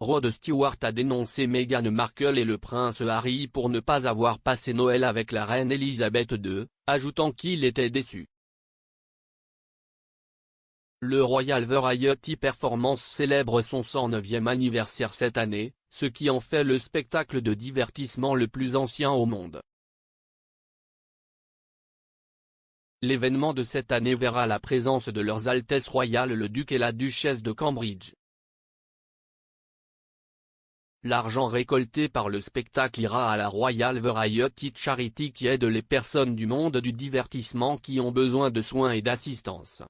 Rod Stewart a dénoncé Meghan Markle et le prince Harry pour ne pas avoir passé Noël avec la reine Elisabeth II, ajoutant qu'il était déçu. Le Royal Variety Performance célèbre son 109e anniversaire cette année, ce qui en fait le spectacle de divertissement le plus ancien au monde. L'événement de cette année verra la présence de leurs Altesses royales le duc et la duchesse de Cambridge. L'argent récolté par le spectacle ira à la Royal Variety Charity qui aide les personnes du monde du divertissement qui ont besoin de soins et d'assistance.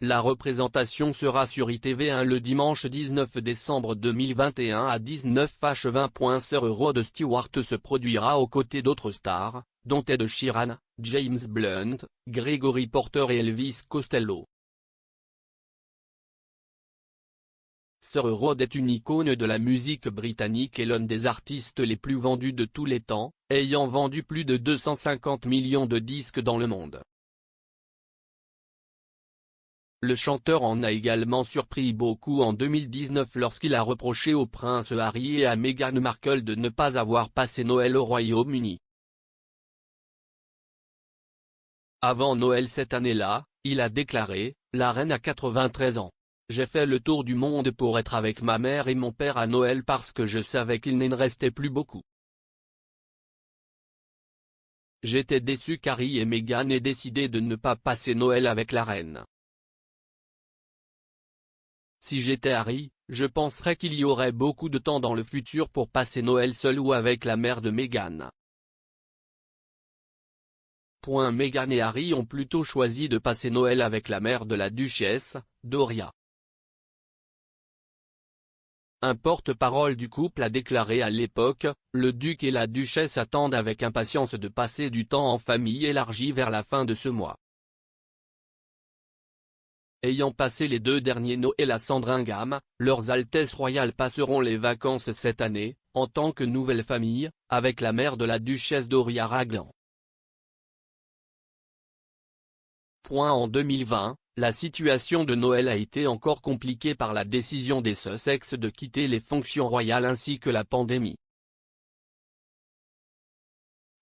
La représentation sera sur ITV1 le dimanche 19 décembre 2021 à 19h20. Sir Rod Stewart se produira aux côtés d'autres stars, dont Ed Sheeran, James Blunt, Gregory Porter et Elvis Costello. Sir Rod est une icône de la musique britannique et l'un des artistes les plus vendus de tous les temps, ayant vendu plus de 250 millions de disques dans le monde. Le chanteur en a également surpris beaucoup en 2019 lorsqu'il a reproché au prince Harry et à Meghan Markle de ne pas avoir passé Noël au Royaume-Uni. Avant Noël cette année-là, il a déclaré, « La reine a 93 ans. J'ai fait le tour du monde pour être avec ma mère et mon père à Noël parce que je savais qu'il ne restait plus beaucoup. J'étais déçu qu'Harry et Meghan aient décidé de ne pas passer Noël avec la reine. Si j'étais Harry, je penserais qu'il y aurait beaucoup de temps dans le futur pour passer Noël seul ou avec la mère de Meghan. » Meghan et Harry ont plutôt choisi de passer Noël avec la mère de la duchesse, Doria. Un porte-parole du couple a déclaré à l'époque, « Le duc et la duchesse attendent avec impatience de passer du temps en famille élargie vers la fin de ce mois. » Ayant passé les 2 derniers Noël à Sandringham, leurs Altesses royales passeront les vacances cette année, en tant que nouvelle famille, avec la mère de la duchesse Doria Ragland. En 2020, la situation de Noël a été encore compliquée par la décision des Sussex de quitter les fonctions royales ainsi que la pandémie.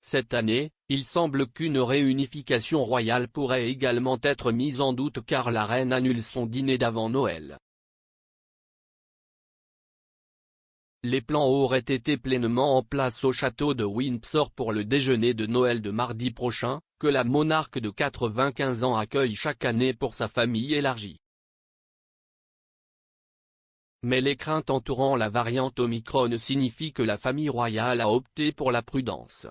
Cette année, il semble qu'une réunification royale pourrait également être mise en doute car la reine annule son dîner d'avant Noël. Les plans auraient été pleinement en place au château de Windsor pour le déjeuner de Noël de mardi prochain, que la monarque de 95 ans accueille chaque année pour sa famille élargie. Mais les craintes entourant la variante Omicron signifient que la famille royale a opté pour la prudence.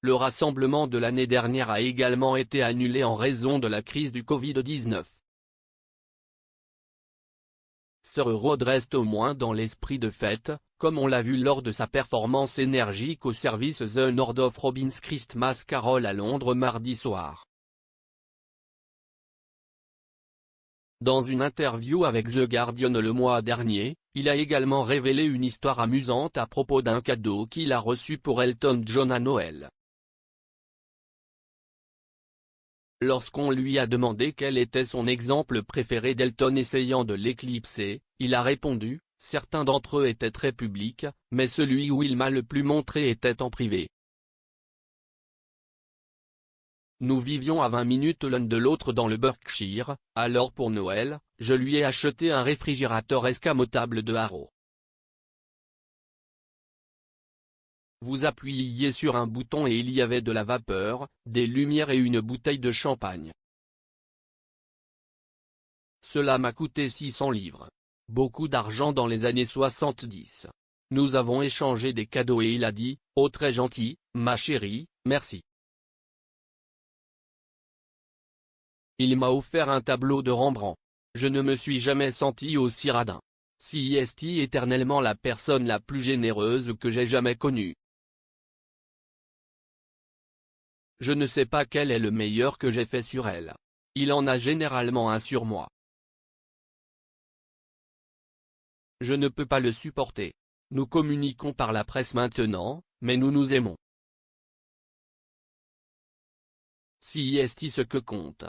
Le rassemblement de l'année dernière a également été annulé en raison de la crise du Covid-19. Sir Rod reste au moins dans l'esprit de fête, comme on l'a vu lors de sa performance énergique au service The Lord of Robin's Christmas Carol à Londres mardi soir. Dans une interview avec The Guardian le mois dernier, il a également révélé une histoire amusante à propos d'un cadeau qu'il a reçu pour Elton John à Noël. Lorsqu'on lui a demandé quel était son exemple préféré d'Elton essayant de l'éclipser, il a répondu, « Certains d'entre eux étaient très publics, mais celui où il m'a le plus montré était en privé. Nous vivions à 20 minutes l'un de l'autre dans le Berkshire, alors pour Noël, je lui ai acheté un réfrigérateur escamotable de Harrow. Vous appuyiez sur un bouton et il y avait de la vapeur, des lumières et une bouteille de champagne. Cela m'a coûté 600 livres. Beaucoup d'argent dans les années 70. Nous avons échangé des cadeaux et il a dit, « Oh très gentil, ma chérie, merci. » Il m'a offert un tableau de Rembrandt. Je ne me suis jamais senti aussi radin. C'est éternellement la personne la plus généreuse que j'ai jamais connue. Je ne sais pas quel est le meilleur que j'ai fait sur elle. Il en a généralement un sur moi. Je ne peux pas le supporter. Nous communiquons par la presse maintenant, mais nous nous aimons. C'est ce que compte.